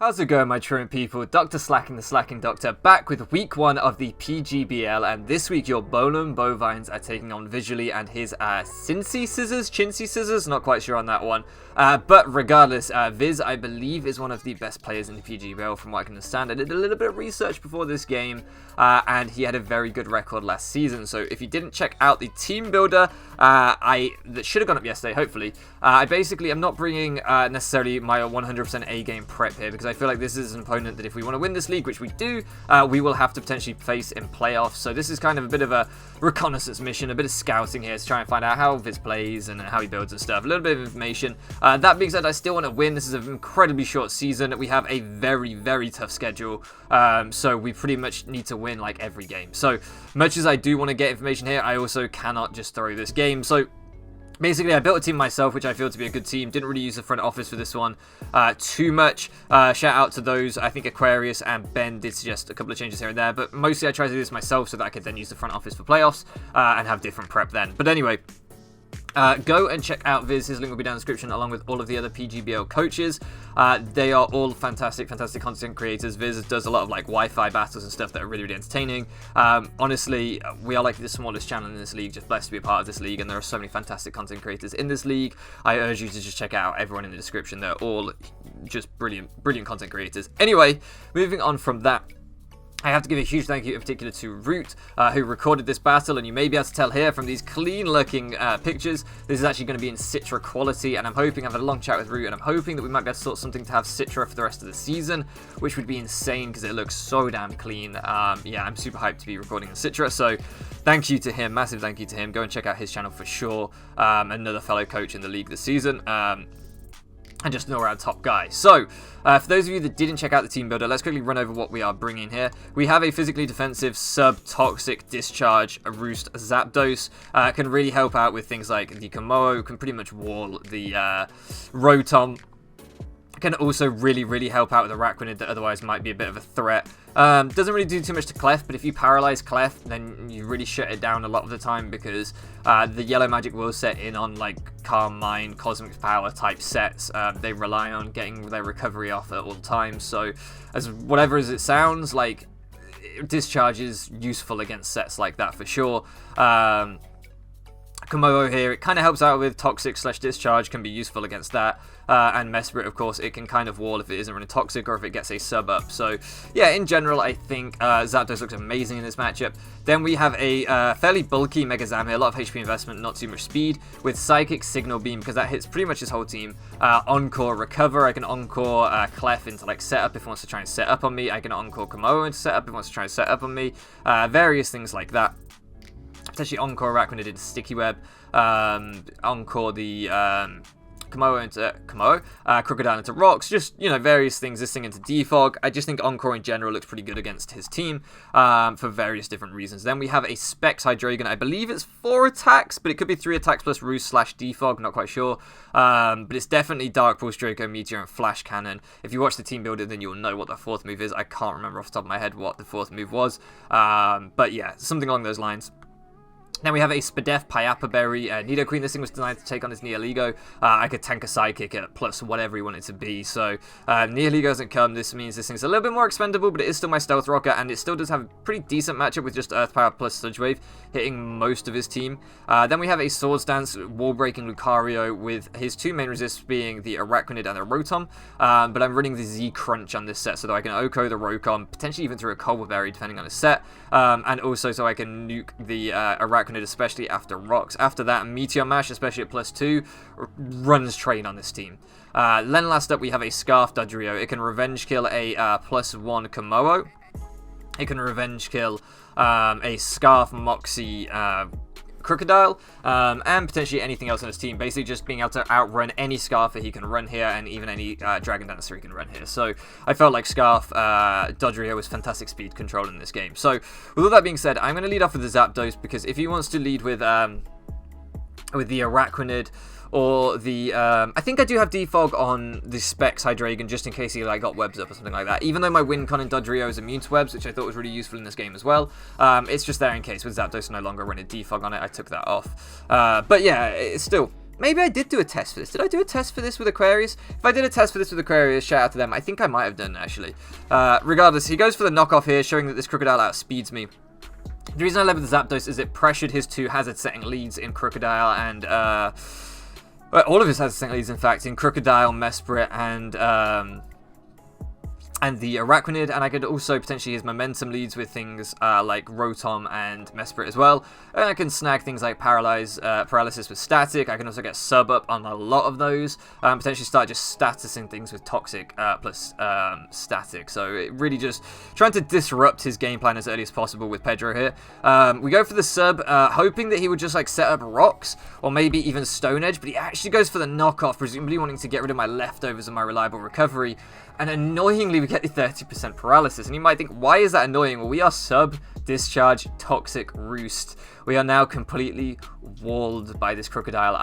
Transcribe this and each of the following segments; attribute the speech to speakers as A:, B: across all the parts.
A: How's it going, my truant people? Dr. Slacking, the Slacking Doctor, back with week 1 of the PGBL, and this week your Bowlen Bovines are taking on Vizually and his Cincy Scizors, not quite sure on that one. But regardless, Viz, I believe, is one of the best players in the PGBL from what I can understand. I did a little bit of research before this game, and he had a very good record last season. So if you didn't check out the team builder, that should have gone up yesterday, hopefully. I basically am not bringing necessarily my 100% A-game prep here, because I feel like this is an opponent that if we want to win this league, which we do, we will have to potentially face in playoffs. So this is kind of a bit of a reconnaissance mission, a bit of scouting here to try and find out how Viz plays and how he builds and stuff. A little bit of information. That being said, I still want to win. This is an incredibly short season. We have a very, very tough schedule. So we pretty much need to win like every game. So much as I do want to get information here, I also cannot just throw this game. So basically, I built a team myself, which I feel to be a good team. Didn't really use the front office for this one too much. Shout out to those. I think Aquarius and Ben did suggest a couple of changes here and there, but mostly I tried to do this myself so that I could then use the front office for playoffs and have different prep then. But anyway, go and check out Viz. His link will be down in the description, along with all of the other PGBL coaches. They are all fantastic content creators. Viz does a lot of like Wi-Fi battles and stuff that are really, really entertaining. Honestly, we are like the smallest channel in this league, just blessed to be a part of this league, and there are so many fantastic content creators in this league. I urge you to just check out everyone in the description. They're all just brilliant content creators. Anyway, moving on from that, I have to give a huge thank you in particular to Root, who recorded this battle, and you may be able to tell here from these clean-looking pictures, this is actually going to be in Citra quality, and I'm hoping, I've had a long chat with Root, and I'm hoping that we might be able to sort something to have Citra for the rest of the season, which would be insane, because it looks so damn clean. Yeah, I'm super hyped to be recording in Citra, so thank you to him, massive thank you to him. Go and check out his channel for sure. Another fellow coach in the league this season. And just an all-around top guy. So, for those of you that didn't check out the team builder, let's quickly run over what we are bringing here. We have a physically defensive, sub-toxic discharge, a roost Zapdos. Can really help out with things like the Komodo, can pretty much wall the Rotom. Can also really help out with a Araquanid that otherwise might be a bit of a threat. Doesn't really do too much to Clef, but if you paralyze Clef, then you really shut it down a lot of the time, because the yellow magic will set in on like Calm Mind, Cosmic Power type sets. They rely on getting their recovery off at all times, so as whatever as it sounds, like Discharge is useful against sets like that for sure. Komodo here, it kind of helps out with Toxic / Discharge, can be useful against that. And Mesprit, of course, it can kind of wall if it isn't running Toxic or if it gets a sub up. So, yeah, in general, I think Zapdos looks amazing in this matchup. Then we have a fairly bulky Mega Zam here, a lot of HP investment, not too much speed, with Psychic, Signal Beam, because that hits pretty much his whole team. Encore Recover, I can Encore Clef into like setup if he wants to try and set up on me. I can Encore Komodo into setup if he wants to try and set up on me. Various things like that. Potentially Encore Araquanid into Sticky Web, Encore the Komodo into Crocodile into Rocks, just, you know, various things, this thing into Defog. I just think Encore in general looks pretty good against his team for various different reasons. Then we have a Specs Hydreigon, I believe it's 4 attacks, but it could be 3 attacks plus Roost / Defog, not quite sure. But it's definitely Dark Pulse, Draco, Meteor, and Flash Cannon. If you watch the team builder, then you'll know what the 4th move is. I can't remember off the top of my head what the 4th move was. But yeah, something along those lines. Then we have a Spadef Pyapa Berry, Nidoqueen. This thing was designed to take on his Neoligo. I could tank a Psychic at plus whatever you want it to be. So Neoligo doesn't come. This means this thing's a little bit more expendable, but it is still my Stealth Rocker, and it still does have a pretty decent matchup with just Earth Power plus Sludge Wave, hitting most of his team. Then we have a Swords Dance, Wall Breaking Lucario, with his 2 main resists being the Araquanid and the Rotom. But I'm running the Z Crunch on this set so that I can Oko the Rokon, potentially even through a Colbur Berry, depending on his set. And also so I can nuke the Araquanid, especially after Rocks. After that, Meteor Mash, especially at +2, runs train on this team. Then last up, we have a Scarf Dodrio. It can revenge kill a +1 Komodo. It can revenge kill a Scarf Moxie Crocodile, and potentially anything else on his team. Basically just being able to outrun any Scarf that he can run here, and even any Dragon Dancer he can run here. So I felt like Scarf Dodrio was fantastic speed control in this game. So with all that being said, I'm going to lead off with the Zapdos, because if he wants to lead with the Araquanid, or the, I think I do have Defog on the Specs Hydreigon, just in case he like got webs up or something like that. Even though my Wincon and Dodrio is immune to webs, which I thought was really useful in this game as well. It's just there in case. With Zapdos no longer running Defog on it, I took that off. But yeah, it's still maybe I did do a test for this. Did I do a test for this with Aquarius? If I did a test for this with Aquarius, shout out to them. I think I might have done, actually. Regardless, he goes for the knockoff here, showing that this Crocodile outspeeds me. The reason I led with the Zapdos is it pressured his 2 hazard-setting leads in Crocodile and, well, all of his hazard-setting leads, in fact, in Crocodile, Mesprit, and the Araquanid, and I could also potentially use momentum leads with things like Rotom and Mesprit as well. And I can snag things like Paralysis with Static. I can also get Sub up on a lot of those. Potentially start just statusing things with Toxic plus Static. So it really just trying to disrupt his game plan as early as possible with Pedro here. We go for the Sub, hoping that he would just like set up Rocks or maybe even Stone Edge, but he actually goes for the knockoff, presumably wanting to get rid of my leftovers and my reliable recovery. And annoyingly, we get the 30% paralysis. And you might think, why is that annoying? Well, we are Sub, Discharge, Toxic, Roost. We are now completely walled by this Crocodile.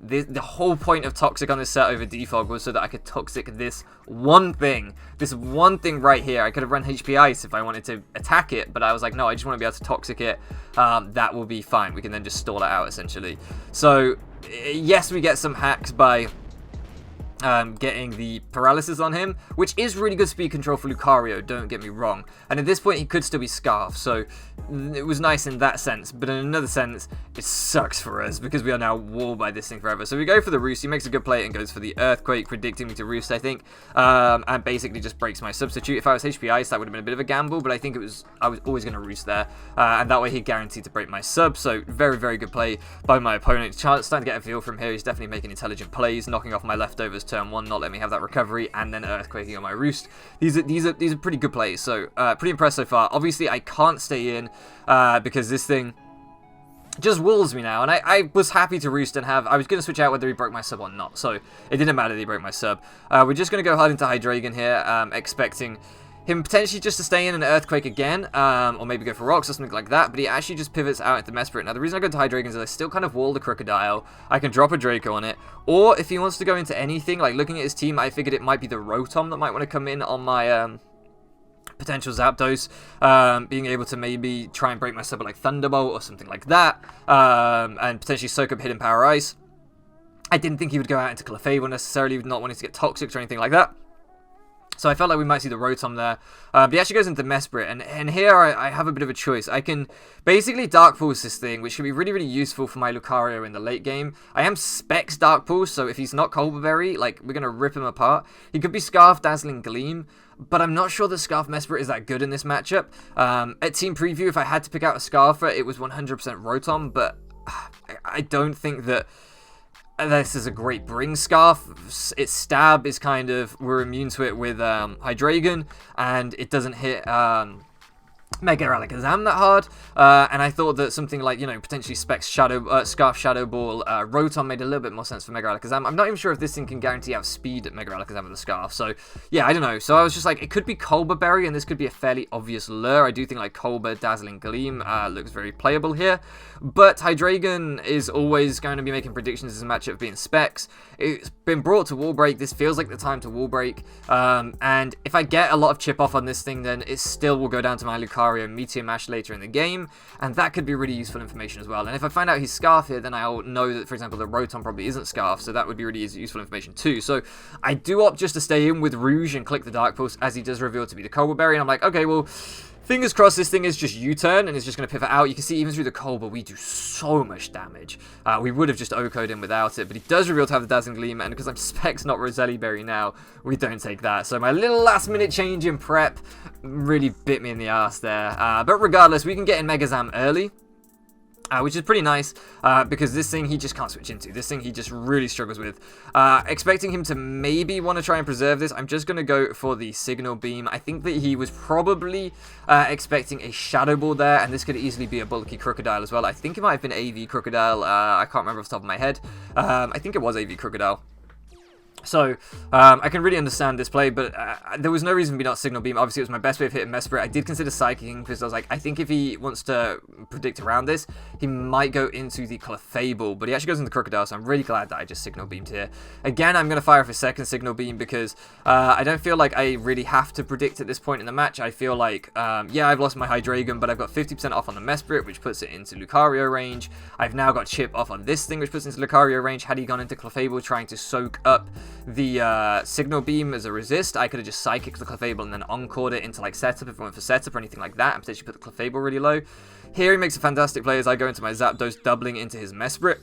A: The whole point of Toxic on this set over Defog was so that I could Toxic this one thing. This one thing right here. I could have run HP Ice if I wanted to attack it, but I was like, no, I just want to be able to Toxic it. That will be fine. We can then just stall it out, essentially. So, yes, we get some hacks by getting the paralysis on him, which is really good speed control for Lucario, don't get me wrong. And at this point, he could still be Scarf, so it was nice in that sense. But in another sense, it sucks for us because we are now walled by this thing forever. So we go for the Roost. He makes a good play and goes for the Earthquake, predicting me to Roost, I think, and basically just breaks my substitute. If I was HP Ice, that would have been a bit of a gamble, but I think I was always going to Roost there, and that way he guaranteed to break my sub. So very, very good play by my opponent. Starting to get a feel from here. He's definitely making intelligent plays, knocking off my leftovers turn 1, not letting me have that recovery, and then Earthquaking on my Roost. These are pretty good plays, so pretty impressed so far. Obviously, I can't stay in because this thing just walls me now, and I was happy to Roost and I was going to switch out whether he broke my sub or not, so it didn't matter that he broke my sub. We're just going to go hard into Hydreigon here, expecting him potentially just to stay in an Earthquake again, or maybe go for Rocks or something like that, but he actually just pivots out into Mesprit. Now, the reason I go to Hydreigon is I still kind of wall the Crocodile. I can drop a Draco on it, or if he wants to go into anything, like looking at his team, I figured it might be the Rotom that might want to come in on my potential Zapdos, being able to maybe try and break my sub with like Thunderbolt or something like that, and potentially soak up Hidden Power Ice. I didn't think he would go out into Clefable necessarily, not wanting to get Toxic or anything like that. So I felt like we might see the Rotom there. But he actually goes into Mesprit. And here I have a bit of a choice. I can basically Dark Pulse this thing, which should be really, really useful for my Lucario in the late game. I am Specs Dark Pulse, so if he's not Colbur Berry, like, we're going to rip him apart. He could be Scarf Dazzling Gleam, but I'm not sure that Scarf Mesprit is that good in this matchup. At Team Preview, if I had to pick out a Scarfer, it was 100% Rotom, but I don't think that this is a great Bring Scarf. Its stab is kind of, we're immune to it with Hydreigon, and it doesn't hit Mega Alakazam that hard, and I thought that something like, you know, potentially Specs Scarf Shadow Ball Rotom made a little bit more sense for Mega Alakazam. I'm not even sure if this thing can guarantee outspeed at Mega Alakazam with a Scarf, so yeah, I don't know. So I was just like, it could be Colbur Berry, and this could be a fairly obvious lure. I do think like Colbur Dazzling Gleam looks very playable here, but Hydreigon is always going to be making predictions as a matchup being Specs. It's been brought to Wall Break. This feels like the time to Wall Break, and if I get a lot of chip off on this thing, then it still will go down to my Lucario Meteor Mash later in the game, and that could be really useful information as well. And if I find out he's Scarf here, then I'll know that, for example, the Rotom probably isn't Scarf, so that would be really useful information too. So I do opt just to stay in with Rouge and click the Dark Pulse as he does reveal to be the Colbur Berry, and I'm like, okay, well, fingers crossed this thing is just U-turn and it's just going to pivot out. You can see even through the Colbur, we do so much damage. We would have just OHKO'd him without it, but he does reveal to have the Dazzling Gleam, and because I'm Specs, not Roselli Berry now, we don't take that. So my little last-minute change in prep really bit me in the ass there. But regardless, we can get in Megazam early, which is pretty nice, because this thing he just can't switch into. This thing he just really struggles with. Expecting him to maybe want to try and preserve this, I'm just going to go for the Signal Beam. I think that he was probably expecting a Shadow Ball there, and this could easily be a bulky Crocodile as well. I think it might have been AV Crocodile. I can't remember off the top of my head. I think it was AV Crocodile. So, I can really understand this play, but there was no reason for me not Signal Beam. Obviously, it was my best way of hitting Mesprit. I did consider Psychicking because I was like, I think if he wants to predict around this, he might go into the Clefable, but he actually goes into the Crocodile, so I'm really glad that I just Signal Beamed here. Again, I'm going to fire off a second Signal Beam because I don't feel like I really have to predict at this point in the match. I feel like, yeah, I've lost my Hydreigon, but I've got 50% off on the Mesprit, which puts it into Lucario range. I've now got Chip off on this thing, which puts it into Lucario range. Had he gone into Clefable trying to soak up the Signal Beam as a resist, I could have just Psychicked the Clefable and then Encored it into like setup if I went for setup or anything like that, and potentially put the Clefable really low. Here he makes a fantastic play as I go into my Zapdos, doubling into his Mesprit.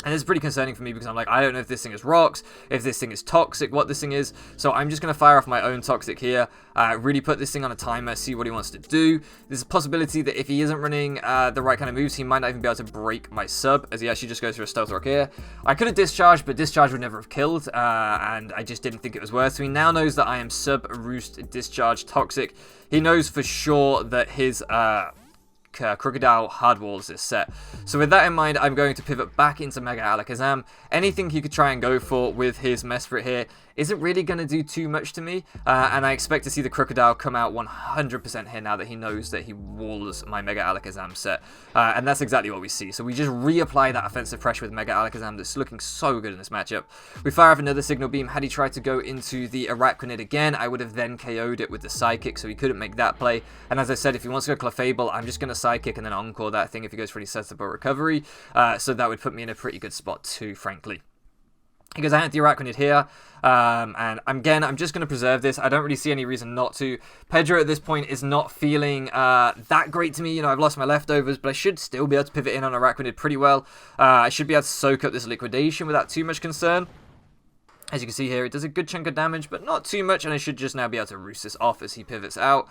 A: And it's pretty concerning for me because I'm like, I don't know if this thing is rocks, if this thing is toxic, what this thing is. So I'm just going to fire off my own toxic here, really put this thing on a timer, see what he wants to do. There's a possibility that if he isn't running the right kind of moves, he might not even be able to break my sub, as he actually just goes for a Stealth Rock here. I could have discharged, but discharge would never have killed, and I just didn't think it was worth. So he now knows that I am sub roost discharge toxic. He knows for sure that his Crocodile hard walls is set. So with that in mind, I'm going to pivot back into Mega Alakazam. Anything he could try and go for with his Mesprit here isn't really going to do too much to me, and I expect to see the Crocodile come out 100% here now that he knows that he walls my Mega Alakazam set, and that's exactly what we see. So we just reapply that offensive pressure with Mega Alakazam that's looking so good in this matchup. We fire off another Signal Beam. Had he tried to go into the Araquanid again, I would have then KO'd it with the Psychic, so he couldn't make that play. And as I said, if he wants to go Clefable, I'm just going to Psychic and then Encore that thing if he goes for any setup or recovery, so that would put me in a pretty good spot too, frankly. Because I had the Araquanid here, and again, I'm just going to preserve this. I don't really see any reason not to. Pedro at this point is not feeling that great to me. You know, I've lost my leftovers, but I should still be able to pivot in on Araquanid pretty well. I should be able to soak up this Liquidation without too much concern. As you can see here, it does a good chunk of damage, but not too much, and I should just now be able to roost this off as he pivots out.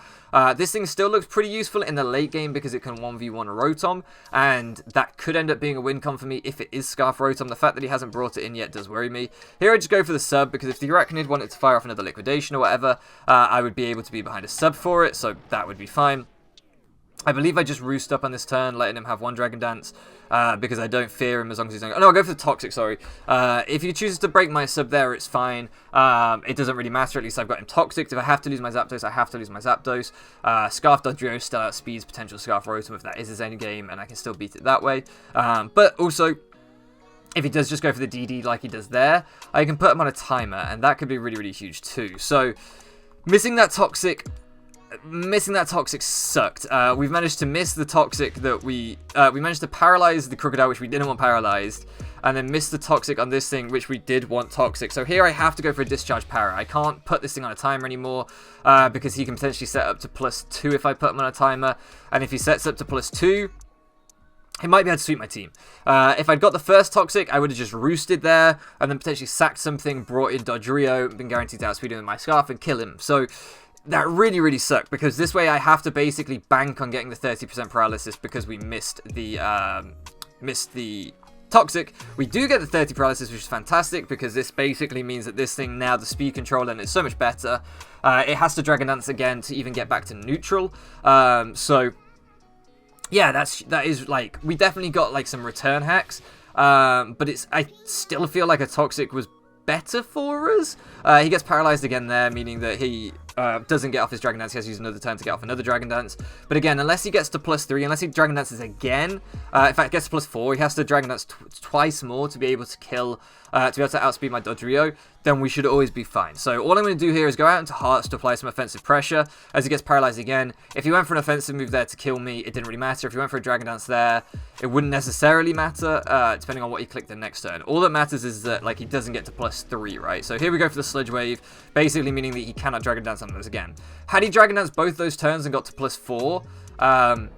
A: This thing still looks pretty useful in the late game because it can 1v1 Rotom, and that could end up being a win con for me if it is Scarf Rotom. The fact that he hasn't brought it in yet does worry me. Here I just go for the sub, because if the Arachnid wanted to fire off another Liquidation or whatever, I would be able to be behind a sub for it, so that would be fine. I believe I just roost up on this turn, letting him have one Dragon Dance, because I don't fear him as long as he's not... Oh, no, I'll go for the Toxic, sorry. If he chooses to break my sub there, it's fine. It doesn't really matter, at least I've got him Toxic. If I have to lose my Zapdos, I have to lose my Zapdos. Scarf Dodrio still outspeeds potential Scarf Rotom if that is his endgame, and I can still beat it that way. But also... if he does just go for the DD like he does there, I can put him on a timer, and that could be really, really huge too. So, missing that Toxic sucked. We've managed to miss the Toxic that we managed to paralyze the Crocodile, which we didn't want paralyzed, and then miss the Toxic on this thing, which we did want Toxic. So here I have to go for a Discharge Para. I can't put this thing on a timer anymore, because he can potentially set up to +2 if I put him on a timer, and if he sets up to +2, he might be able to sweep my team. If I'd got the first Toxic, I would have just roosted there, and then potentially sacked something, brought in Dodrio, been guaranteed to outspeed him with my Scarf, and kill him. So that really, really sucked, because this way I have to basically bank on getting the 30% paralysis because we missed the Toxic. We do get the 30 paralysis, which is fantastic, because this basically means that this thing now, the speed control, and it's so much better. It has to Dragon Dance again to even get back to neutral. So yeah, that is like, we definitely got like some return hacks, but I still feel like a Toxic was better for us. He gets paralyzed again there, meaning that he doesn't get off his Dragon Dance. He has to use another turn to get off another Dragon Dance. But again, unless he gets to +3, unless he Dragon Dances again, in fact, gets to +4, he has to Dragon Dance twice more to be able to kill, to be able to outspeed my Dodrio, then we should always be fine. So all I'm going to do here is go out into Hearts to apply some offensive pressure as he gets paralyzed again. If he went for an offensive move there to kill me, it didn't really matter. If he went for a Dragon Dance there, it wouldn't necessarily matter, depending on what he clicked the next turn. All that matters is that like he doesn't get to +3, right? So here we go for the Sludge Wave, basically meaning that he cannot Dragon Dance on those again. Had he Dragon Dance both those turns and got to +4,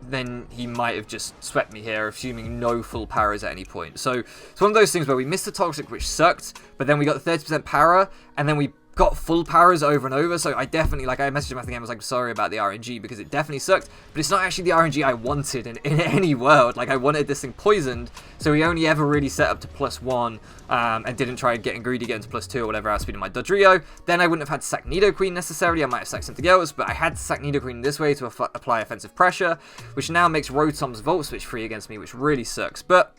A: then he might have just swept me here, assuming no full paras at any point. So it's one of those things where we missed the Toxic, which sucked, but then we got the 30% para, and then we got full paras over and over. So I definitely, like, I messaged him at the game, I was like, sorry about the RNG, because it definitely sucked, but it's not actually the RNG I wanted in any world. Like, I wanted this thing poisoned, so he only ever really set up to +1, and didn't try getting greedy, getting to +2 or whatever, outspeeding my Dodrio. Then I wouldn't have had to sack Nidoqueen necessarily. I might have sacked something else, but I had to sack Nidoqueen this way to apply offensive pressure, which now makes Rotom's Volt Switch free against me, which really sucks. But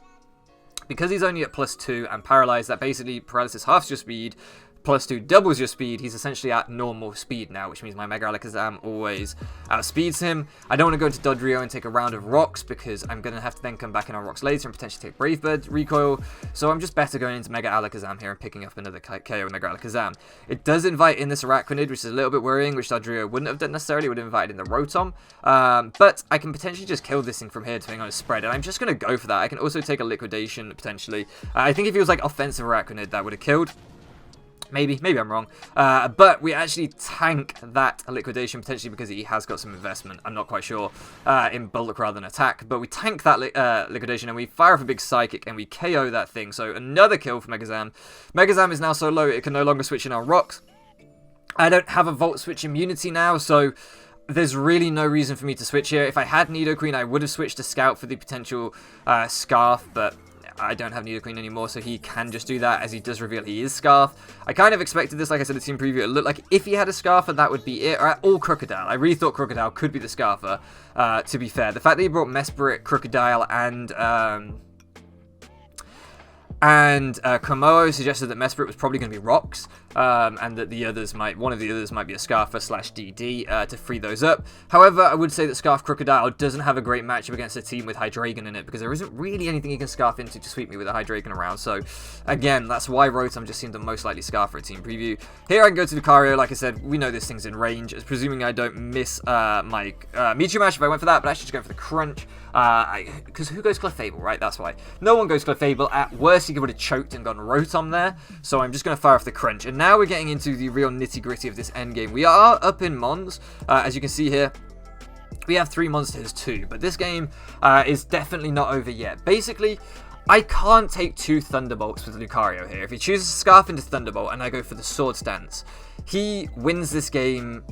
A: because he's only at +2 and paralyzed, that basically paralysis halves your speed, +2 doubles your speed. He's essentially at normal speed now, which means my Mega Alakazam always outspeeds him. I don't want to go into Dodrio and take a round of rocks, because I'm going to have to then come back in on rocks later and potentially take Brave Bird recoil. So I'm just better going into Mega Alakazam here and picking up another KO with Mega Alakazam. It does invite in this Araquanid, which is a little bit worrying, which Dodrio wouldn't have done necessarily. It would have invited in the Rotom. But I can potentially just kill this thing from here depending on his spread, and I'm just going to go for that. I can also take a Liquidation potentially. I think if he was like offensive Araquanid, that would have killed. Maybe I'm wrong. But we actually tank that Liquidation potentially because he has got some investment. I'm not quite sure in bulk rather than attack. But we tank that Liquidation and we fire off a big Psychic and we KO that thing. So another kill for Megazam. Megazam is now so low it can no longer switch in on rocks. I don't have a Volt Switch immunity now, so there's really no reason for me to switch here. If I had Nidoqueen, I would have switched to Scout for the potential Scarf, but I don't have Nidoqueen anymore, so he can just do that, as he does reveal he is Scarf. I kind of expected this, like I said in the team preview. It looked like if he had a Scarfer, that would be it, or Crocodile. I really thought Crocodile could be the Scarfer, to be fair. The fact that he brought Mesprit, Crocodile, and Komodo suggested that Mesprit was probably going to be rocks, and that one of the others might be a Scarfer/DD to free those up. However, I would say that Scarf Crocodile doesn't have a great matchup against a team with Hydreigon in it, because there isn't really anything he can Scarf into to sweep me with a Hydreigon around. So, again, that's why Rotom just seemed the most likely Scarf for a team preview. Here I can go to Lucario. Like I said, we know this thing's in range, presuming I don't miss my Meteor Mash if I went for that, but actually just going for the Crunch. Because who goes Clefable, right? That's why. No one goes Clefable. At worst, he would have choked and gone Rotom there. So I'm just going to fire off the Crunch. And now we're getting into the real nitty-gritty of this endgame. We are up in Mons, as you can see here. We have 3 monsters too, but this game is definitely not over yet. Basically, I can't take 2 Thunderbolts with Lucario here. If he chooses Scarf into Thunderbolt and I go for the Sword Stance, he wins this game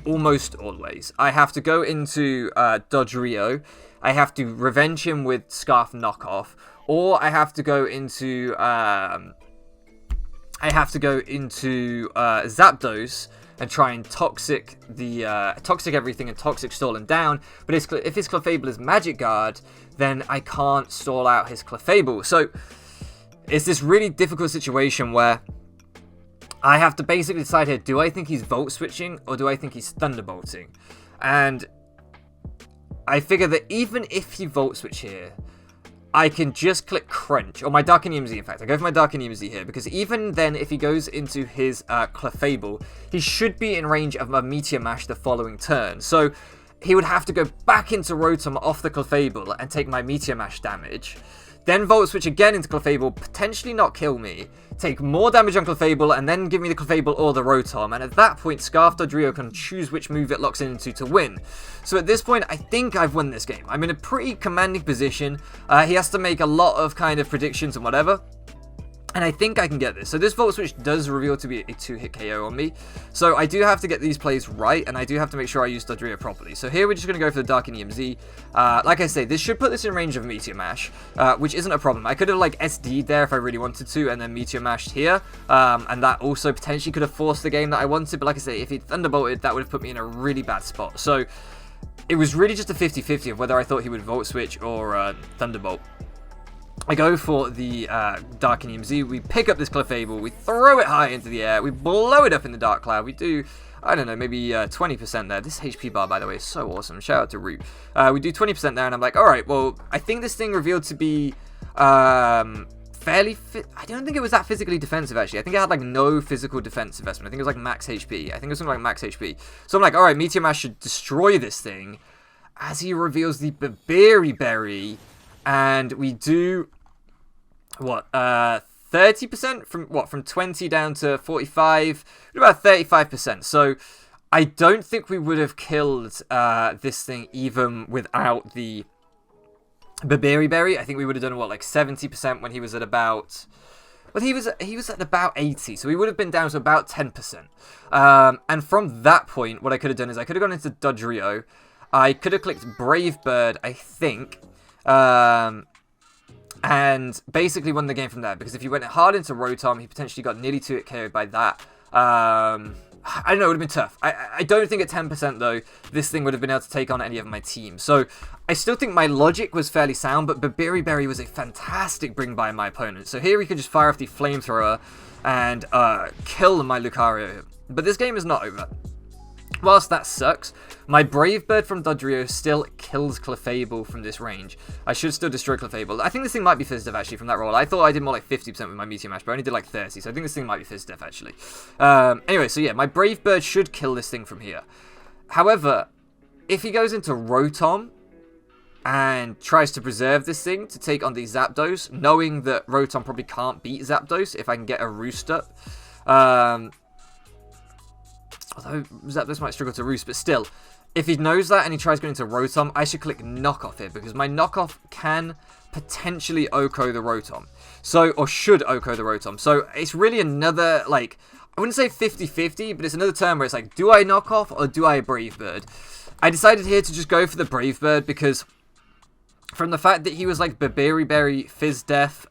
A: almost always. I have to go into Dodrio. I have to revenge him with Scarf Knockoff, or I have to go into Zapdos and try and toxic everything and toxic stall him down. But if his Clefable is Magic Guard, then I can't stall out his Clefable. So it's this really difficult situation where I have to basically decide here, do I think he's Volt Switching or do I think he's Thunderbolting? And I figure that even if he Volt Switch here, I can just click Crunch, or my Darkinium Z, in fact. I go for my Darkinium Z here, because even then, if he goes into his Clefable, he should be in range of a Meteor Mash the following turn. So he would have to go back into Rotom off the Clefable and take my Meteor Mash damage. Then Volt Switch again into Clefable, potentially not kill me, take more damage on Clefable, and then give me the Clefable or the Rotom. And at that point, Scarf Dodrio can choose which move it locks into to win. So at this point, I think I've won this game. I'm in a pretty commanding position. He has to make a lot of kind of predictions and whatever. And I think I can get this. So this Volt Switch does reveal to be a 2-hit KO on me. So I do have to get these plays right, and I do have to make sure I use Dodrio properly. So here we're just going to go for the Darkinium Z. Like I say, this should put this in range of Meteor Mash, which isn't a problem. I could have like SD'd there if I really wanted to, and then Meteor Mashed here. And that also potentially could have forced the game that I wanted. But like I say, if he Thunderbolted, that would have put me in a really bad spot. So it was really just a 50-50 of whether I thought he would Volt Switch or Thunderbolt. I go for the Darkinium Z. We pick up this Clefable. We throw it high into the air. We blow it up in the Dark Cloud. We do, I don't know, maybe 20% there. This HP bar, by the way, is so awesome. Shout out to Root. We do 20% there, and I'm like, all right, well, I think this thing revealed to be fairly I don't think it was that physically defensive, actually. I think it had, like, no physical defense investment. I think it was, like, max HP. I think it was something like max HP. So I'm like, all right, Meteor Mash should destroy this thing as he reveals the Berry. And we do, what, 30% from 20 down to 45, about 35%. So I don't think we would have killed this thing even without the Berry. I think we would have done, what, like 70% when he was at about, well, he was at about 80, so we would have been down to about 10%. And from that point, what I could have done is I could have gone into Dodrio. I could have clicked Brave Bird, I think, and basically won the game from there, because if he went hard into Rotom, he potentially got nearly 2-hit KO'd by that. I don't know, it would have been tough. I don't think at 10% though, this thing would have been able to take on any of my team. So I still think my logic was fairly sound, but Berry was a fantastic bring by my opponent. So here we could just fire off the flamethrower and kill my Lucario. But this game is not over. Whilst that sucks, my Brave Bird from Dodrio still kills Clefable from this range. I should still destroy Clefable. I think this thing might be Fizz Def actually from that roll. I thought I did more like 50% with my Meteor Mash, but I only did like 30, so I think this thing might be Fizz Def actually. Anyway, so yeah, my Brave Bird should kill this thing from here. However, if he goes into Rotom and tries to preserve this thing to take on the Zapdos, knowing that Rotom probably can't beat Zapdos if I can get a Roost up, although Zapdos might struggle to Roost, but still, if he knows that and he tries going into Rotom, I should click Knockoff here, because my Knockoff can potentially Oko the Rotom. So, or should Oko the Rotom. So, it's really another, like, I wouldn't say 50-50, but it's another turn where it's like, do I Knockoff or do I Brave Bird? I decided here to just go for the Brave Bird, because from the fact that he was like Berry, Fizz Def,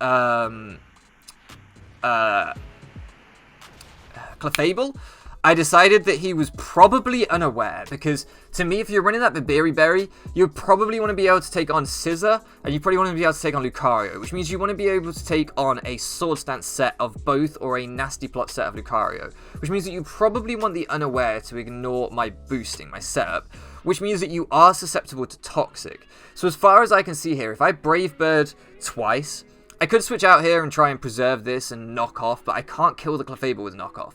A: Clefable, I decided that he was probably unaware, because to me, if you're running that Berry, you probably want to be able to take on Scizor, and you probably want to be able to take on Lucario, which means you want to be able to take on a Sword Stance set of both, or a Nasty Plot set of Lucario, which means that you probably want the unaware to ignore my boosting, my setup, which means that you are susceptible to Toxic. So as far as I can see here, if I Brave Bird twice, I could switch out here and try and preserve this and knock off, but I can't kill the Clefable with knockoff.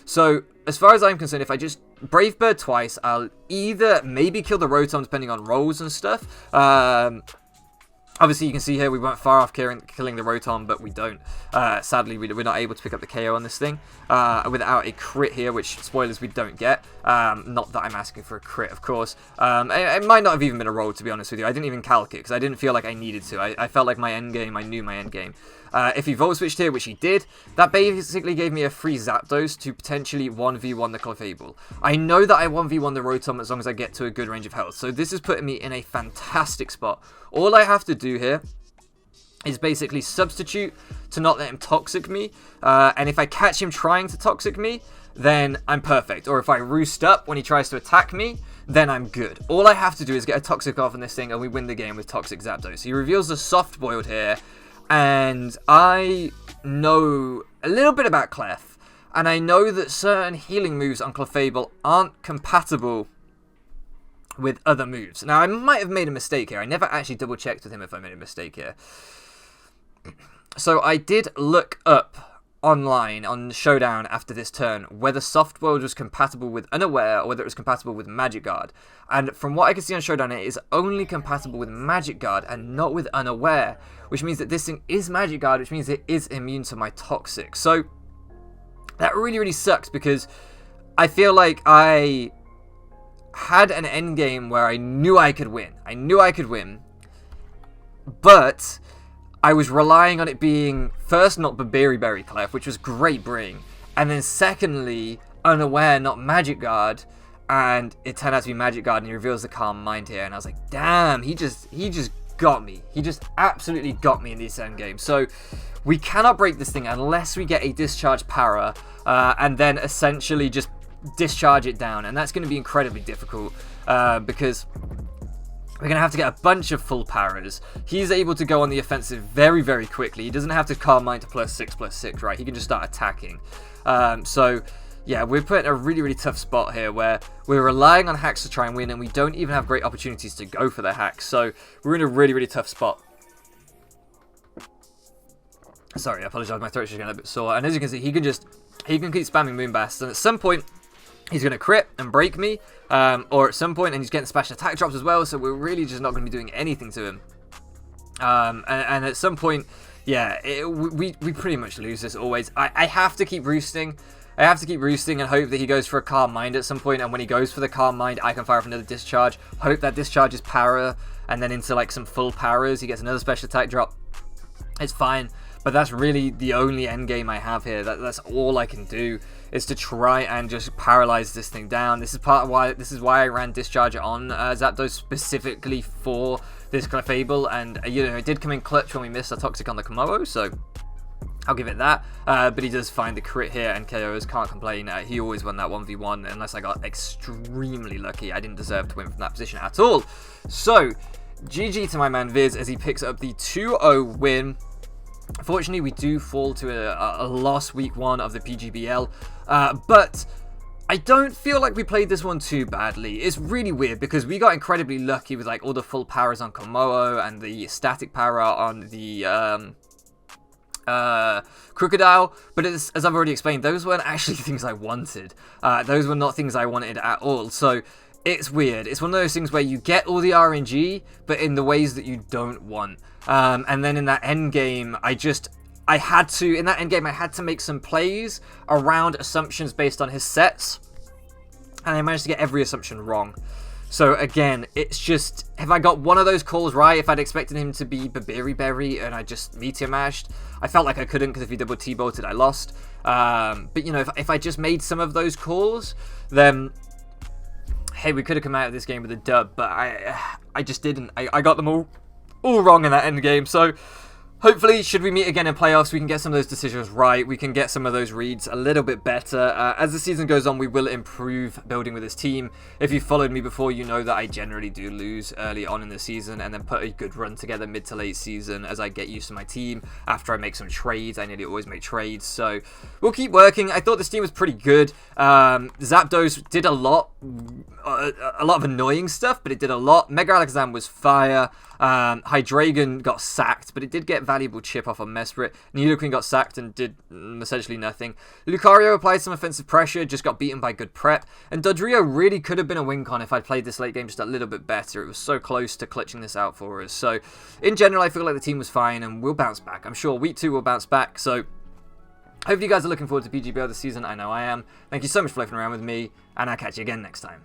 A: So, as far as I'm concerned, if I just Brave Bird twice, I'll either maybe kill the Rotom depending on rolls and stuff. Obviously, you can see here we weren't far off killing the Rotom, but we don't. Sadly, we're not able to pick up the KO on this thing without a crit here, which, spoilers, we don't get. Not that I'm asking for a crit, of course. It might not have even been a roll, to be honest with you. I didn't even calc it, because I didn't feel like I needed to. I felt like my endgame, I knew my endgame. If he Volt Switched here, which he did, that basically gave me a free Zapdos to potentially 1v1 the Clefable. I know that I 1v1 the Rotom as long as I get to a good range of health, so this is putting me in a fantastic spot. All I have to do here is basically substitute to not let him Toxic me, and if I catch him trying to Toxic me, then I'm perfect. Or if I Roost up when he tries to attack me, then I'm good. All I have to do is get a Toxic off on this thing, and we win the game with Toxic Zapdos. He reveals the Soft Boiled here, and I know a little bit about Clef, and I know that certain healing moves on Clefable aren't compatible with other moves. Now, I might have made a mistake here. I never actually double checked with him if I made a mistake here. So I did look up online on Showdown after this turn whether Soft Boiled was compatible with Unaware or whether it was compatible with Magic Guard. And from what I can see on Showdown, it is only compatible with Magic Guard and not with Unaware, which means that this thing is Magic Guard, which means it is immune to my Toxic. So that really sucks, because I feel like I had an endgame where I knew I could win. But I was relying on it being, first, not Berry Clef, which was great bring, and then secondly, Unaware, not Magic Guard, and it turned out to be Magic Guard, and he reveals the Calm Mind here, and I was like, damn, he just got me. He just absolutely got me in this endgame. So we cannot break this thing unless we get a Discharge Para, and then essentially just discharge it down, and that's going to be incredibly difficult, because we're going to have to get a bunch of full paras. He's able to go on the offensive very quickly. He doesn't have to Calm Mind to +6/+6, right? He can just start attacking. So yeah, we're put in a really tough spot here where we're relying on hacks to try and win, and we don't even have great opportunities to go for the hacks. So we're in a really tough spot. Sorry, I apologize, my throat's just getting a bit sore. And as you can see, he can keep spamming Moonbasts, and at some point he's going to crit and break me, or at some point, and he's getting special attack drops as well, so we're really just not going to be doing anything to him. And at some point, yeah, we pretty much lose this always. I have to keep roosting. I have to keep roosting and hope that he goes for a Calm Mind at some point, and when he goes for the Calm Mind, I can fire off another Discharge. Hope that Discharge is Para, and then into like some full Paras, he gets another special attack drop. It's fine. But that's really the only end game I have here. That's all I can do, is to try and just paralyze this thing down. This is why I ran Discharge on Zapdos specifically for this Clefable, and you know, it did come in clutch when we missed a Toxic on the Komodo. So I'll give it that, but he does find the crit here and KOs, can't complain. He always won that 1v1 unless I got extremely lucky. I didn't deserve to win from that position at all. So, GG to my man Viz as he picks up the 2-0 win. Unfortunately, we do fall to a loss week 1 of the PGBL, but I don't feel like we played this one too badly. It's really weird because we got incredibly lucky with like all the full powers on Komodo and the static power on the Crocodile, but as I've already explained, those weren't actually things I wanted. Those were not things I wanted at all, so it's weird. It's one of those things where you get all the RNG, but in the ways that you don't want. And then in that end game, I had to make some plays around assumptions based on his sets, and I managed to get every assumption wrong. So again, it's just, if I got one of those calls right, if I'd expected him to be Babiri Berry and I just Meteor Mashed, I felt like I couldn't because if he double T-bolted, I lost. But you know, if I just made some of those calls, then hey, we could have come out of this game with a dub, but I just didn't. I got them all wrong in that end game, so hopefully, should we meet again in playoffs, we can get some of those decisions right. We can get some of those reads a little bit better. As the season goes on, we will improve building with this team. If you followed me before, you know that I generally do lose early on in the season and then put a good run together mid to late season as I get used to my team. After I make some trades, I nearly always make trades. So we'll keep working. I thought this team was pretty good. Zapdos did a lot of annoying stuff, but it did a lot. Mega Alakazam was fire. Hydreigon got sacked, but it did get valuable chip off on Mesprit. Nidoqueen got sacked and did essentially nothing. Lucario applied some offensive pressure, just got beaten by good prep. And Dodrio really could have been a win con if I'd played this late game just a little bit better. It was so close to clutching this out for us. So, in general, I feel like the team was fine and we'll bounce back. I'm sure week 2 will bounce back. So, hopefully you guys are looking forward to PGBL this season. I know I am. Thank you so much for flipping around with me, and I'll catch you again next time.